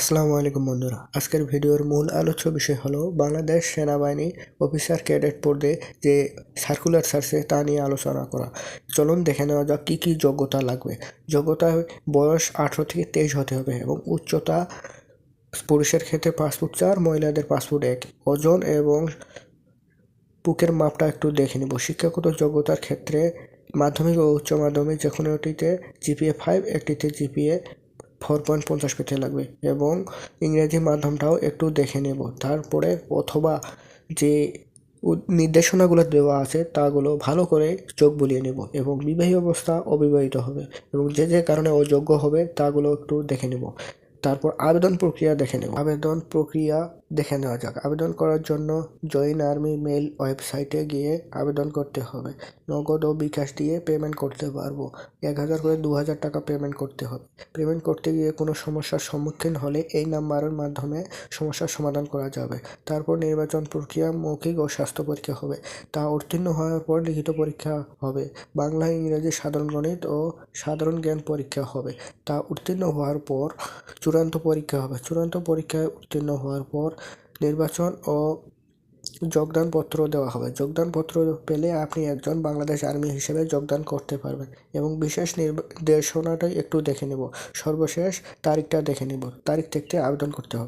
আসসালামু আলাইকুম বন্ধুরা, আজকের ভিডিওর মূল আলোচ্য বিষয় হলো বাংলাদেশ সেনাবাহিনী অফিসার ক্যাডেট পদে যে সার্কুলার ছাড়ছে তা নিয়ে আলোচনা করা। চলুন দেখে নেওয়া যাক কী কী যোগ্যতা লাগবে। যোগ্যতা বয়স 18 থেকে 23 হতে হবে এবং উচ্চতা পুরুষের ক্ষেত্রে 5 ফুট 4, মহিলাদের 5 ফুট 1। ওজন এবং বুকের মাপটা একটু দেখে নেব। শিক্ষাগত যোগ্যতার ক্ষেত্রে মাধ্যমিক ও উচ্চ মাধ্যমিক যে কোনোটিতে জিপিএ 5, একটিতে জিপিএ 4.50 পেতে লাগবে এবং ইংরেজি মাধ্যমটাও একটু দেখে নেব। তারপরে অথবা যে নির্দেশনাগুলো দেওয়া আছে তাগুলো ভালো করে চোখ বুলিয়ে নেব এবং বিবাহী অবস্থা অবিবাহিত হবে এবং যে যে কারণে অযোগ্য হবে তাগুলো একটু দেখে নেব। তারপর আবেদন প্রক্রিয়া দেখে নেওয়া যাক। আবেদন করার জন্য জয়েন আর্মি মেইল ওয়েবসাইটে গিয়ে আবেদন করতে হবে। নগদ ও বিকাশ দিয়ে পেমেন্ট করতে পারবো। 1000 করে 2000 টাকা পেমেন্ট করতে হবে। পেমেন্ট করতে গিয়ে কোনো সমস্যার সম্মুখীন হলে এই নাম্বারের মাধ্যমে সমস্যার সমাধান করা যাবে। তারপর নির্বাচন প্রক্রিয়া মৌখিক ও স্বাস্থ্য পরীক্ষা হবে। তা উত্তীর্ণ হওয়ার পর লিখিত পরীক্ষা হবে। বাংলা, ইংরেজি, সাধারণ গণিত ও সাধারণ জ্ঞান পরীক্ষা হবে। তা উত্তীর্ণ হওয়ার পর চূড়ান্ত পরীক্ষা হবে। চূড়ান্ত পরীক্ষায় উত্তীর্ণ হওয়ার পর নির্বাচন ও যোগদানপত্র দেওয়া হবে। যোগদানপত্র পেলে আপনি একজন বাংলাদেশ আর্মি হিসেবে যোগদান করতে পারবেন এবং বিশেষ নির্দেশনাটাই একটু দেখে নেব। সর্বশেষ তারিখটা দেখে নেব। তারিখ থেকে আবেদন করতে হবে।